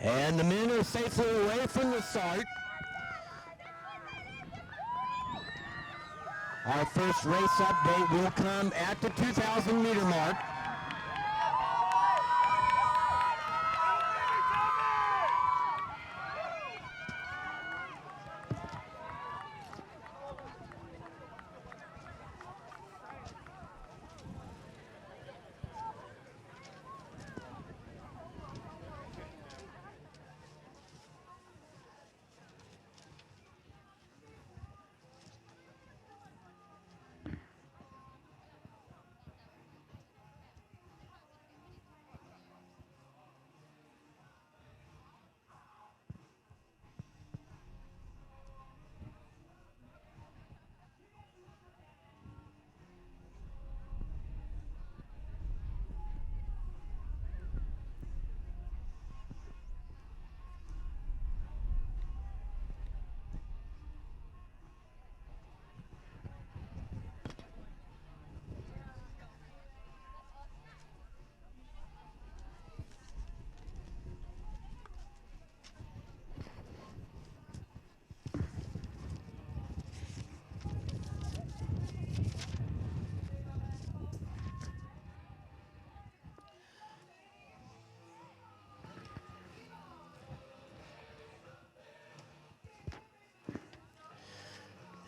And the men are safely away from the start. Our first race update will come at the 2,000 meter mark.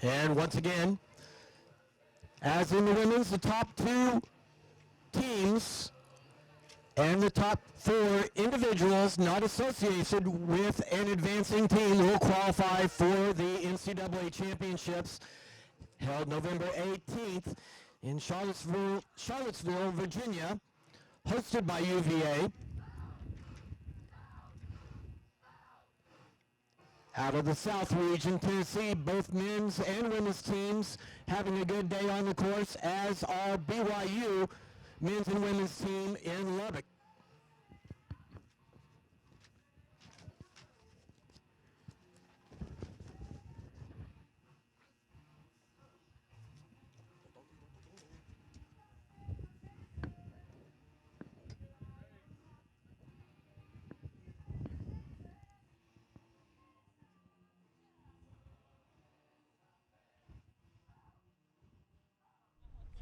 And once again, as in the women's, the top two teams and the top four individuals not associated with an advancing team will qualify for the NCAA championships held November 18th in Charlottesville, Virginia, hosted by UVA. Out of the South Region, Tennessee, both men's and women's teams having a good day on the course, as are BYU men's and women's team in Lubbock.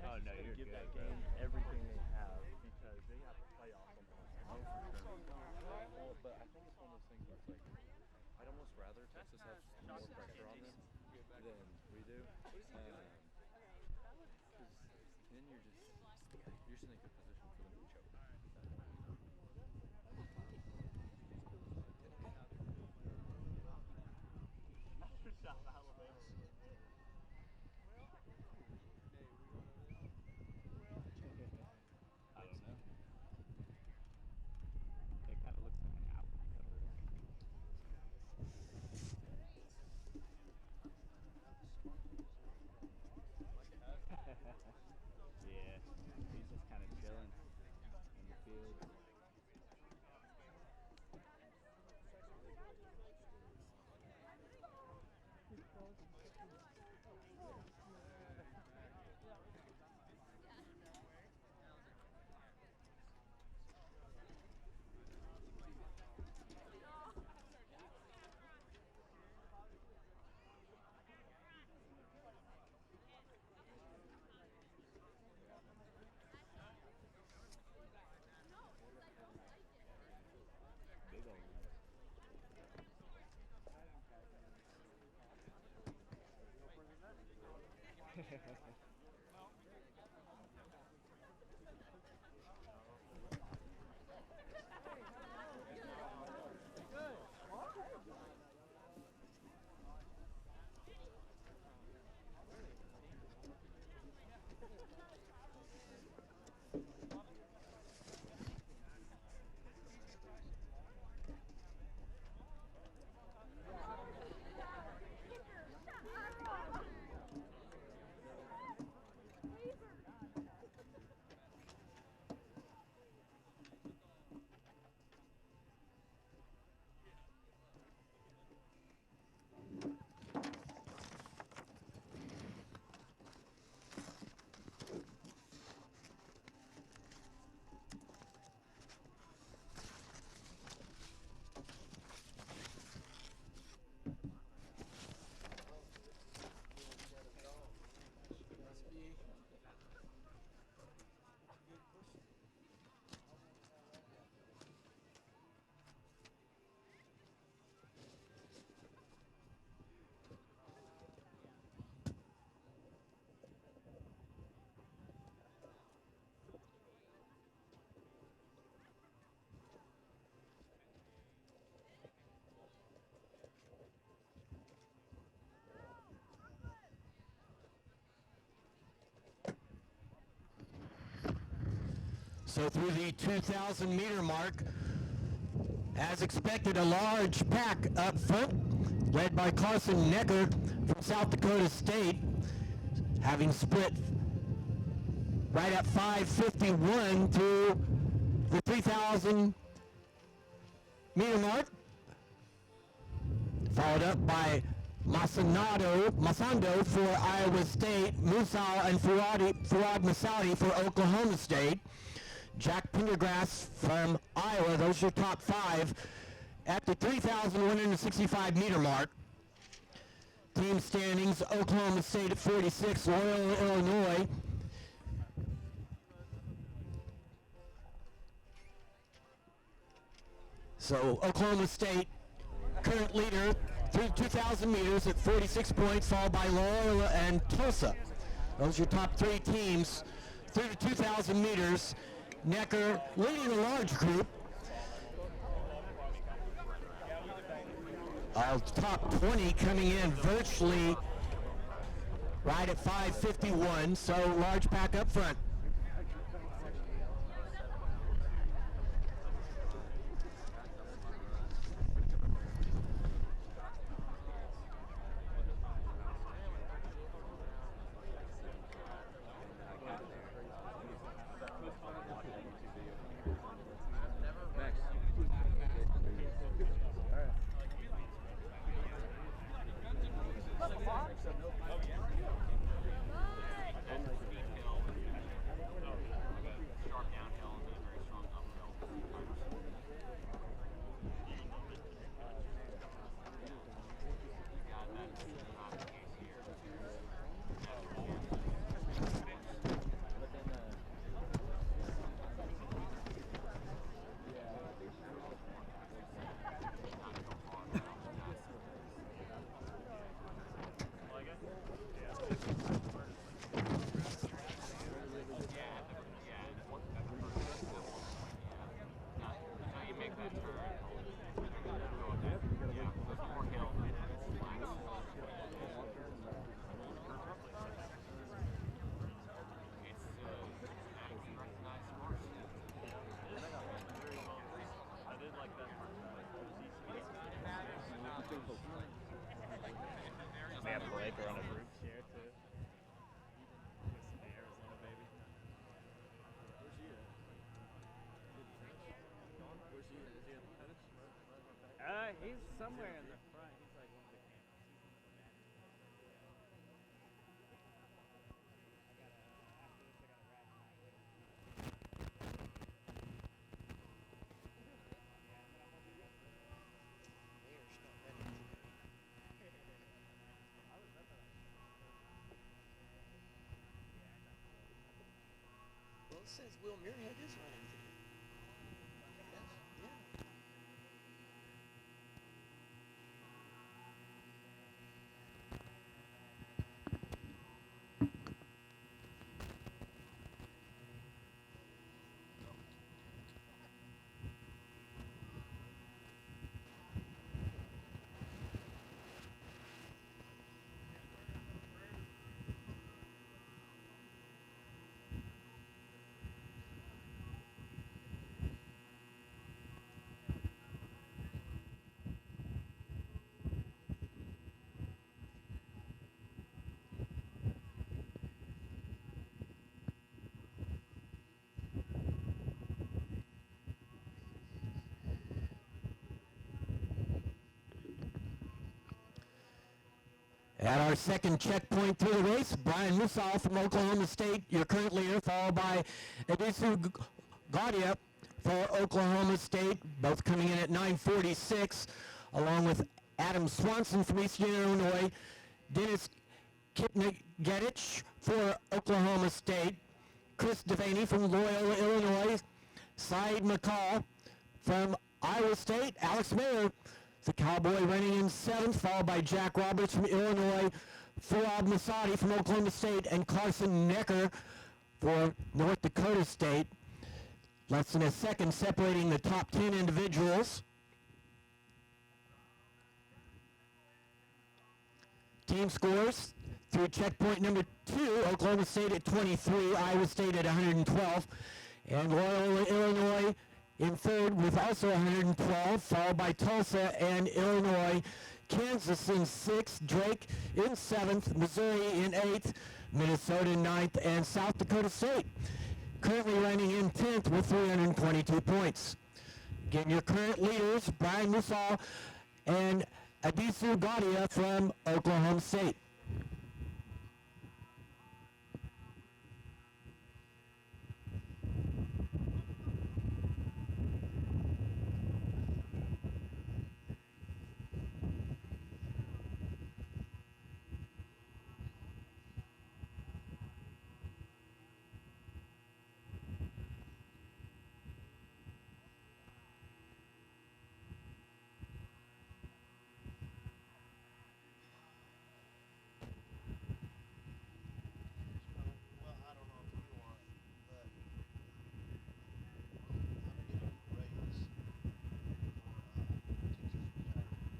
Oh no, you're give that game everything they have because they have a playoff almost. Oh, for sure. Well, but I think it's one of those things where it's like I'd almost rather Texas have more pressure on them than we do, because then you're just in a good position for them to choke. I don't know. It kind of looks like an album cover. Yeah, he's just kind of chilling in the field. So through the 2,000 meter mark, as expected, a large pack up front, led by Carson Necker from South Dakota State, having split right at 5:51 through the 3,000 meter mark, followed up by Masando for Iowa State, Musal and Fuad Masadi for Oklahoma State, Jack Pendergrass from Iowa. Those are your top five. At the 3,165 meter mark, team standings: Oklahoma State at 46, Loyola, Illinois. So Oklahoma State, current leader through 2,000 meters at 46 points, followed by Loyola and Tulsa. Those are your top three teams through the 2,000 meters. Necker leading a large group. Our top 20 coming in virtually right at 5:51, so large pack up front. They have a lake or on a roof here too. Arizona baby. Where's he at? Where's he at? Is he at Pettis? He's somewhere in the front. He's like one of the Well, it says Will Muirhead is running today. Yes? Yeah. At our second checkpoint through the race, Brian Musal from Oklahoma State, your current leader, followed by Edisu Gaudia for Oklahoma State, both coming in at 9:46, along with Adam Swanson from Eastern Illinois, Dennis Kipnigetich for Oklahoma State, Chris Devaney from Loyola, Illinois, Saeed McCall from Iowa State, Alex Mayer, the Cowboy, running in seventh, followed by Jack Roberts from Illinois, Fuad Masadi from Oklahoma State, and Carson Necker for North Dakota State. Less than a second separating the top 10 individuals. Team scores through checkpoint number 2, Oklahoma State at 23, Iowa State at 112, And Loyola, Illinois in third with also 112, followed by Tulsa and Illinois. Kansas in sixth, Drake in seventh, Missouri in eighth, Minnesota in ninth, and South Dakota State currently running in 10th with 322 points. Again, your current leaders, Brian Musal and Adisu Gadia from Oklahoma State. Well, I don't know if you want, but I'm getting a raise for teachers retirement. Did you know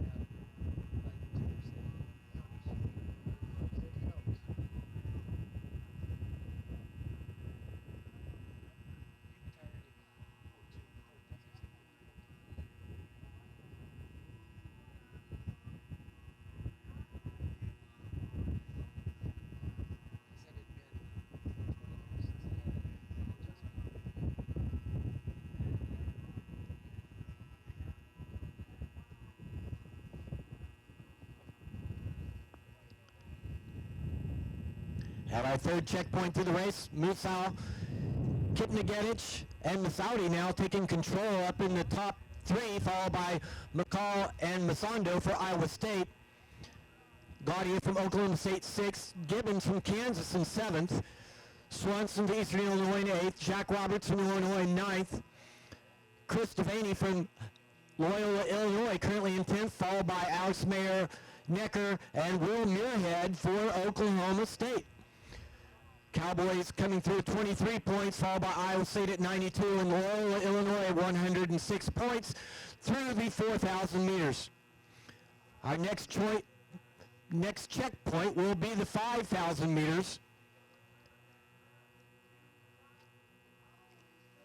that? They're gonna have like 10% it helps. You retired in 14, or did you say 14? He said it'd been 20 years since he had an adjustment. At our third checkpoint through the race, Musal, Kipnigetich, and Masaudi now taking control up in the top three, followed by McCall and Masondo for Iowa State. Gaudier from Oklahoma State sixth, Gibbons from Kansas in seventh, Swanson to Eastern Illinois in eighth, Jack Roberts from Illinois in ninth, Chris Devaney from Loyola, Illinois currently in 10th, followed by Alex Mayer, Necker, and Will Muirhead for Oklahoma State. Cowboys coming through 23 points, followed by Iowa State at 92, and Loyola, Illinois at 106 points through the 4,000 meters. Our next checkpoint will be the 5,000 meters.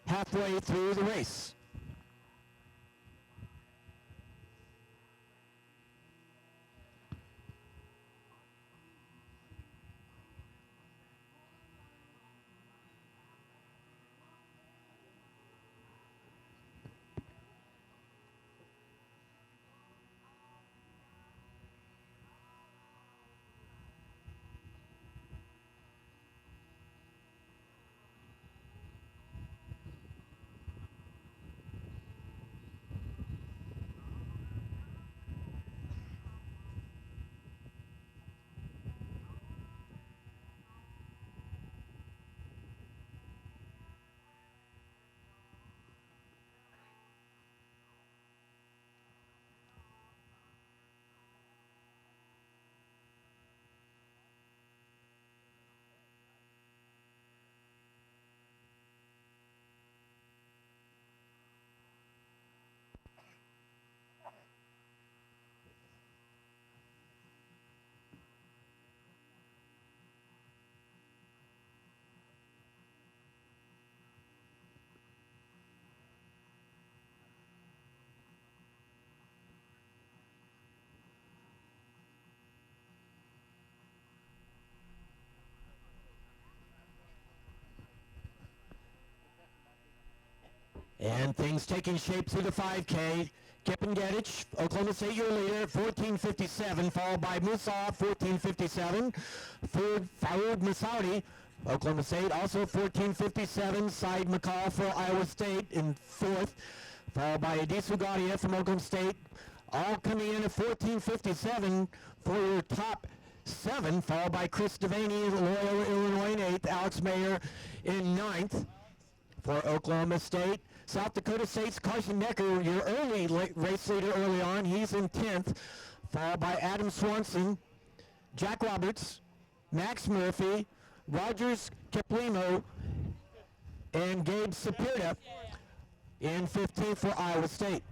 Halfway through the race. And things taking shape through the 5K. Kipnigetich, Oklahoma State, your leader, 14:57, followed by Musa, 14:57. Third, Faroud Masaudi, Oklahoma State, also 14:57. Said McCall for Iowa State in fourth, followed by Adisu Gadia from Oklahoma State. All coming in at 14:57 for your top seven, followed by Chris Devaney, Loyola, Illinois in eighth, Alex Mayer in ninth for Oklahoma State. South Dakota State's Carson Necker, your early race leader early on. He's in 10th, followed by Adam Swanson, Jack Roberts, Max Murphy, Rogers Keplimo, and Gabe Sapirta in 15th for Iowa State.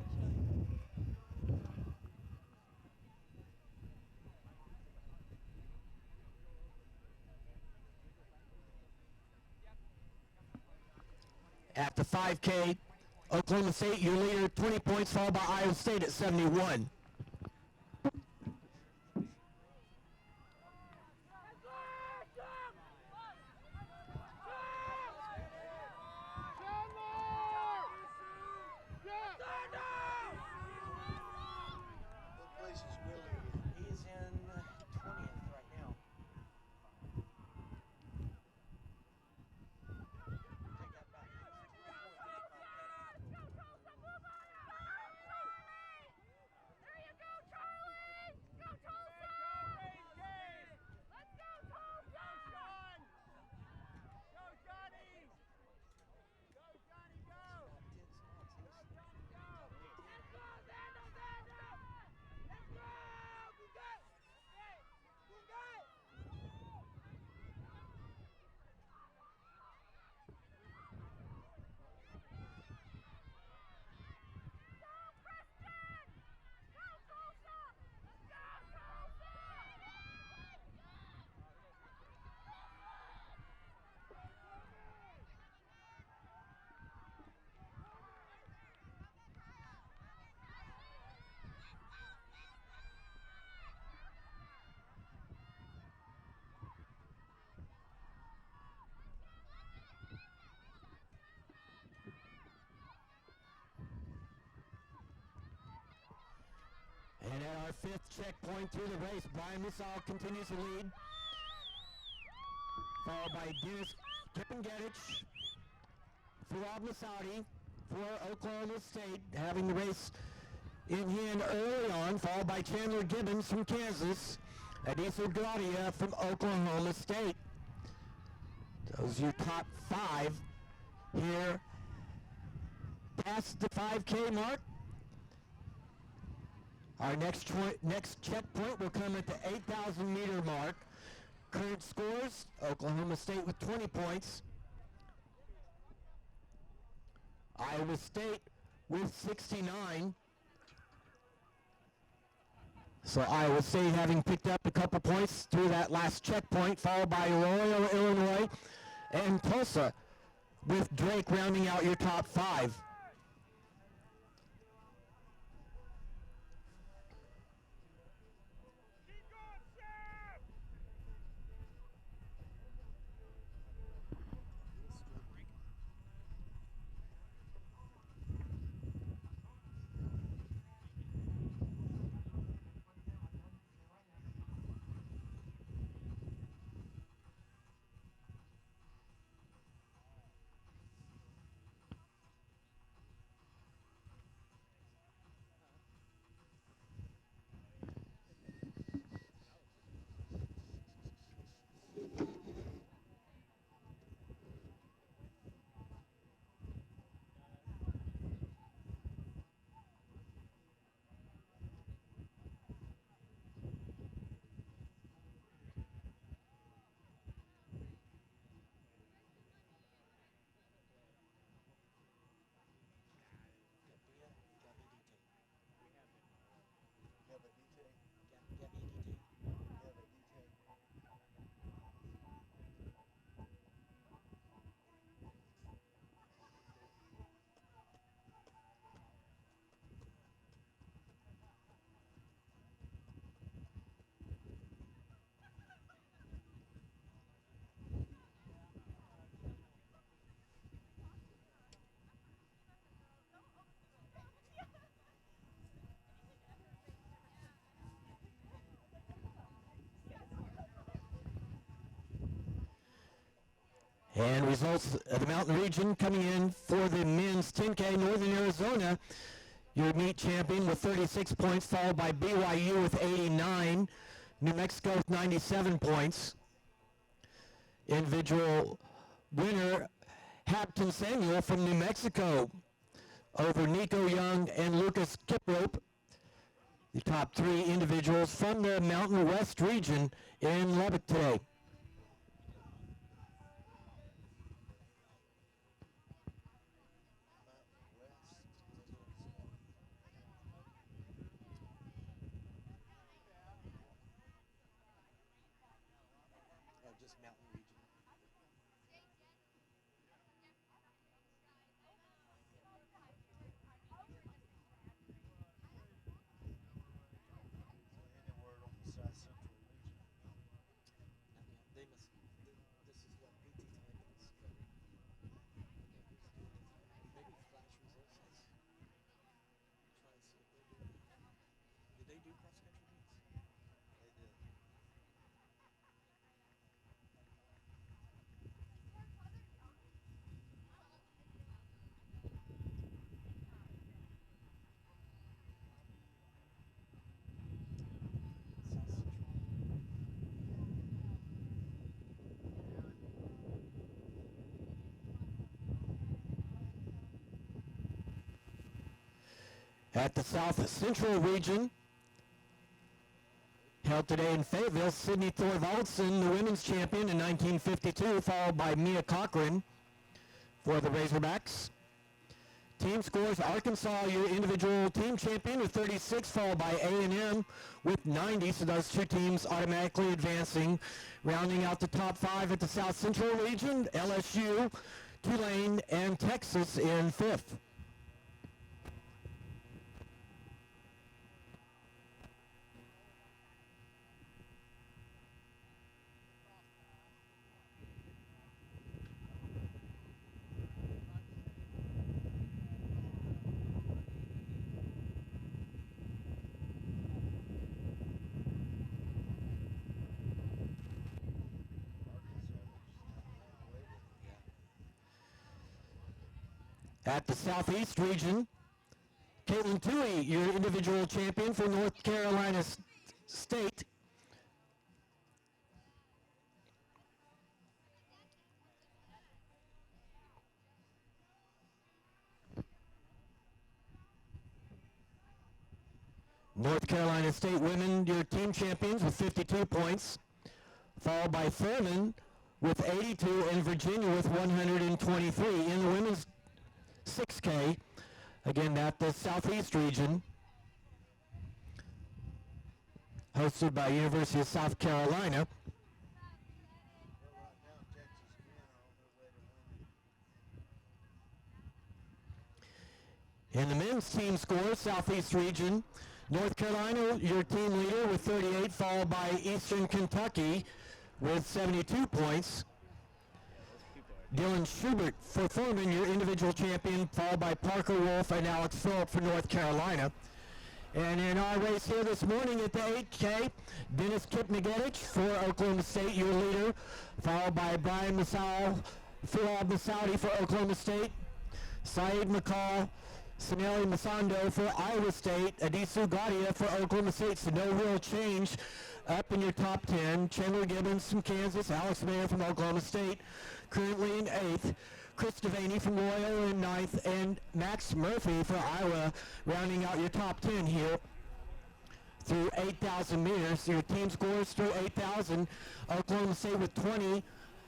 At the 5K, Oklahoma State, your leader, 20 points, followed by Iowa State at 71. What place is Willie in? He's in 20th right now. Take that back. And at our 5th checkpoint through the race, Brian Missile continues to lead, followed by Dennis Kippengetich, Fuad Masadi for Oklahoma State, having the race in hand early on, followed by Chandler Gibbons from Kansas, Adiso Gladia from Oklahoma State. Those are your top 5 here past the 5K mark. Our next checkpoint will come at the 8,000 meter mark. Current scores, Oklahoma State with 20 points. Iowa State with 69. So Iowa State having picked up a couple points through that last checkpoint, followed by Loyola, Illinois, and Tulsa, with Drake rounding out your top 5. And results of the Mountain Region coming in for the men's 10K, Northern Arizona, your meet champion with 36 points, followed by BYU with 89, New Mexico with 97 points. Individual winner, Hampton Samuel from New Mexico over Nico Young and Lucas Kiprope, the top 3 individuals from the Mountain West region in Lubbock today. Just Mountain Region. At the South Central region, held today in Fayetteville, Sydney Thorvaldsen, the women's champion in 1952, followed by Mia Cochran for the Razorbacks. Team scores: Arkansas, your individual team champion with 36, followed by A&M with 90. So those two teams automatically advancing. Rounding out the top 5 at the South Central region, LSU, Tulane, and Texas in 5th. At the Southeast region, Caitlin Toohey, your individual champion for North Carolina State. North Carolina State women, your team champions with 52 points, followed by Furman with 82 and Virginia with 123 in the women's 6K. Again, at the Southeast region, hosted by University of South Carolina. In the men's team score, Southeast region, North Carolina, your team leader with 38, followed by Eastern Kentucky with 72 points. Dylan Schubert for Furman, your individual champion, followed by Parker Wolf and Alex Phillip for North Carolina. And in our race here this morning at the 8K, Dennis Kipnigetich for Oklahoma State, your leader, followed by Brian Fuad Masaudi for Oklahoma State, Saeed McCall, Sanelli Masando for Iowa State, Adisu Gadia for Oklahoma State. So no real change up in your top 10. Chandler Gibbons from Kansas, Alex Mayer from Oklahoma State, currently in 8th. Chris Devaney from Loyola in 9th, and Max Murphy for Iowa rounding out your top 10 here through 8,000 meters. Your team scores through 8,000. Oklahoma State with 20,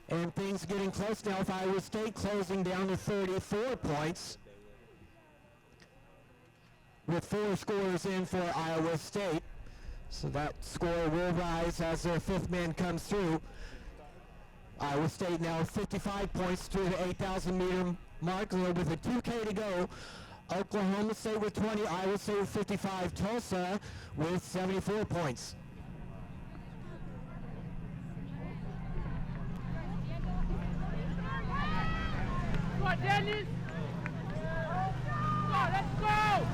and things getting close now with Iowa State closing down to 34 points, with 4 scorers in for Iowa State. So that score will rise as their 5th man comes through. Iowa State now 55 points to the 8,000 meter mark with a 2K to go. Oklahoma State with 20, Iowa State with 55, Tulsa with 74 points. Come on, Dennis! Go, let's go!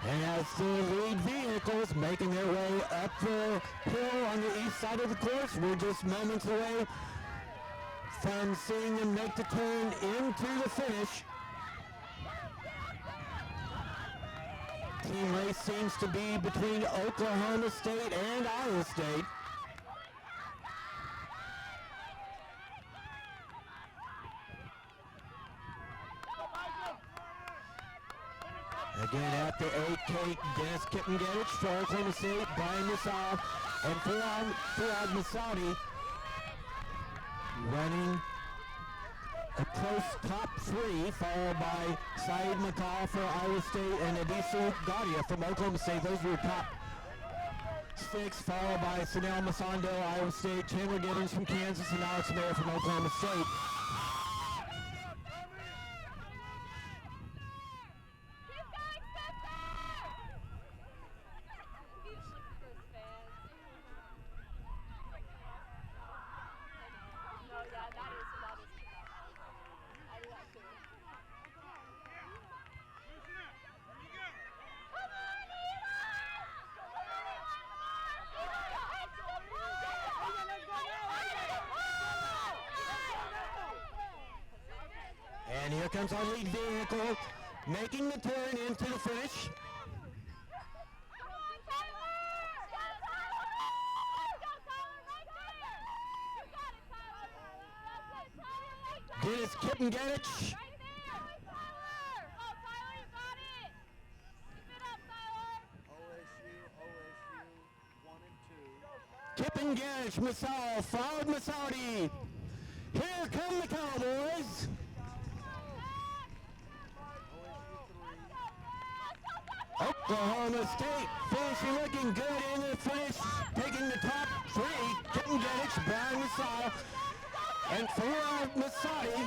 And as the lead vehicles making their way up the hill on the east side of the course, we're just moments away from seeing them make the turn into the finish. Team race seems to be between Oklahoma State and Iowa State. Again at the 8K, Dennis Kippengage for Oklahoma State, Brian Nassau, and Fuad Masadi running a close top three, followed by Saeed McCall for Iowa State and Adisu Gadia from Oklahoma State. Those were top six, followed by Sanel Masando, Iowa State, Chandler Gibbons from Kansas, and Alex Mayer from Oklahoma State. And here comes our lead vehicle, making the turn into the finish. Dennis Kippengage. Kippengage, Masal, followed Masaudi. Here come the Cowboys. Oklahoma State finishing looking good in the finish, taking the top three. Kippengage, Brian Masal, and Fuad Masadi.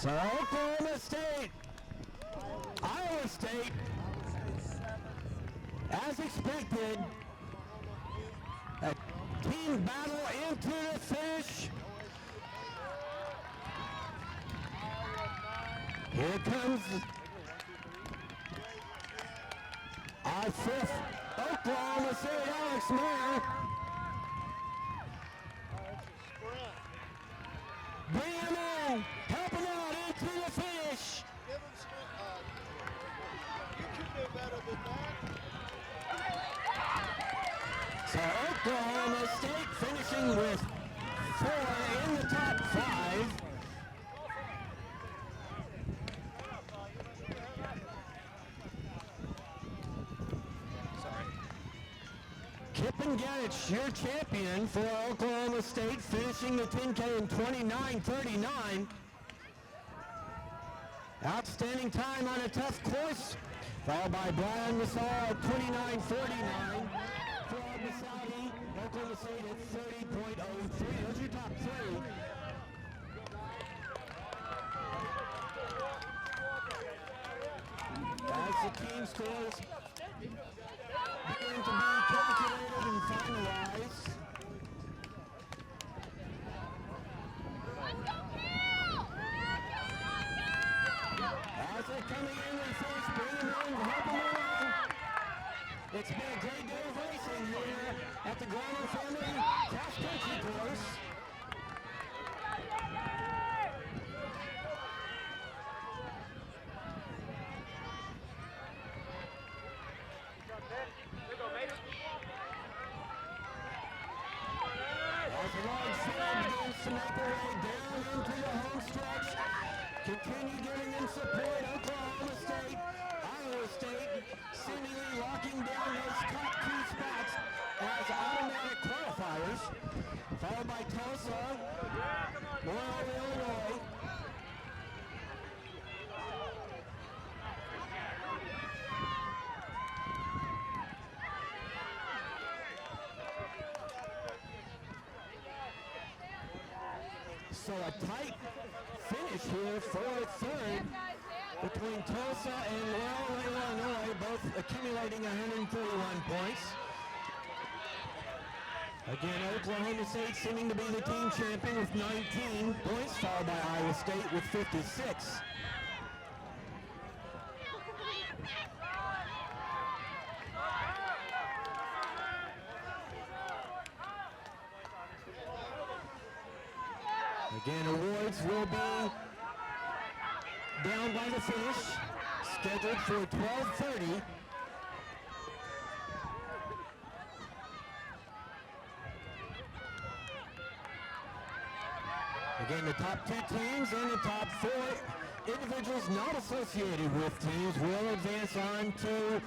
So Oklahoma State, Iowa State, as expected, a team battle into the finish. Here comes our fifth Oklahoma State, Alex Mayer. Bring him in, help him out into the finish. Give him some, you can do better than that. So Oklahoma State finishing with 4 in the top 5. Kippengage, your champion for Oklahoma State, finishing the 10K in 29:39. Outstanding time on a tough course, followed by Brian Nassau at 29:49. Fuad Masadi, Oklahoma State at 30.03. Those are your top three. As the team scores beginning to be calculated and finalized. As they're coming in and first bringing in, helping along. It's been a great day of racing here at the Garner Family Cross Country Course. As the large field begins to make their way down into the home stretch, continue giving them support. Oklahoma State, Iowa State, seemingly locking down those top 2 spots as automatic qualifiers, followed by Tulsa, Loyola, Illinois. So a tight finish here for third between Tulsa and Loyola, Illinois, both accumulating 131 points. Again, Oklahoma State seeming to be the team champion with 19 points, followed by Iowa State with 56. Again, awards will be down by the finish, scheduled for 12:30. Again, the top 2 teams and the top 4 individuals not associated with teams will advance on to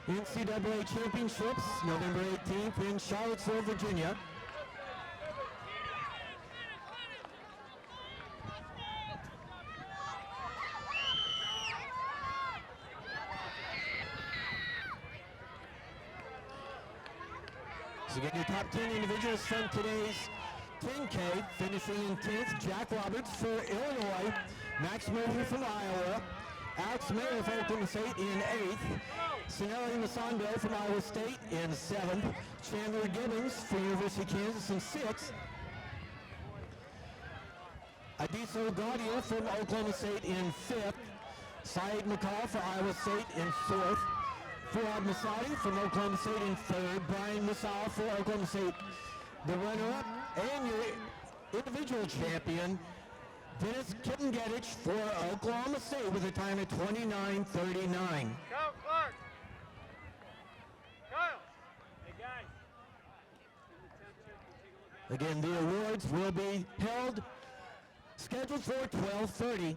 NCAA Championships, November 18th in Charlottesville, Virginia. So again, your top 10 individuals from today's 10K, finishing in 10th, Jack Roberts for Illinois, Max Murphy from Iowa, Alex Mayer from Oklahoma State in 8th, Sinelli Masando from Iowa State in 7th, Chandler Gibbons from University of Kansas in 6th, Adiso Gaudia from Oklahoma State in 5th, Syed McCall for Iowa State in 4th, Fuad Masadi from Oklahoma State in 3rd, Brian Musal for Oklahoma State, the runner-up, and your individual champion, Dennis Kittengedich for Oklahoma State with a time of 29:39. Kyle Clark. Kyle. Hey guys. Again, the awards will be held, scheduled for 12:30.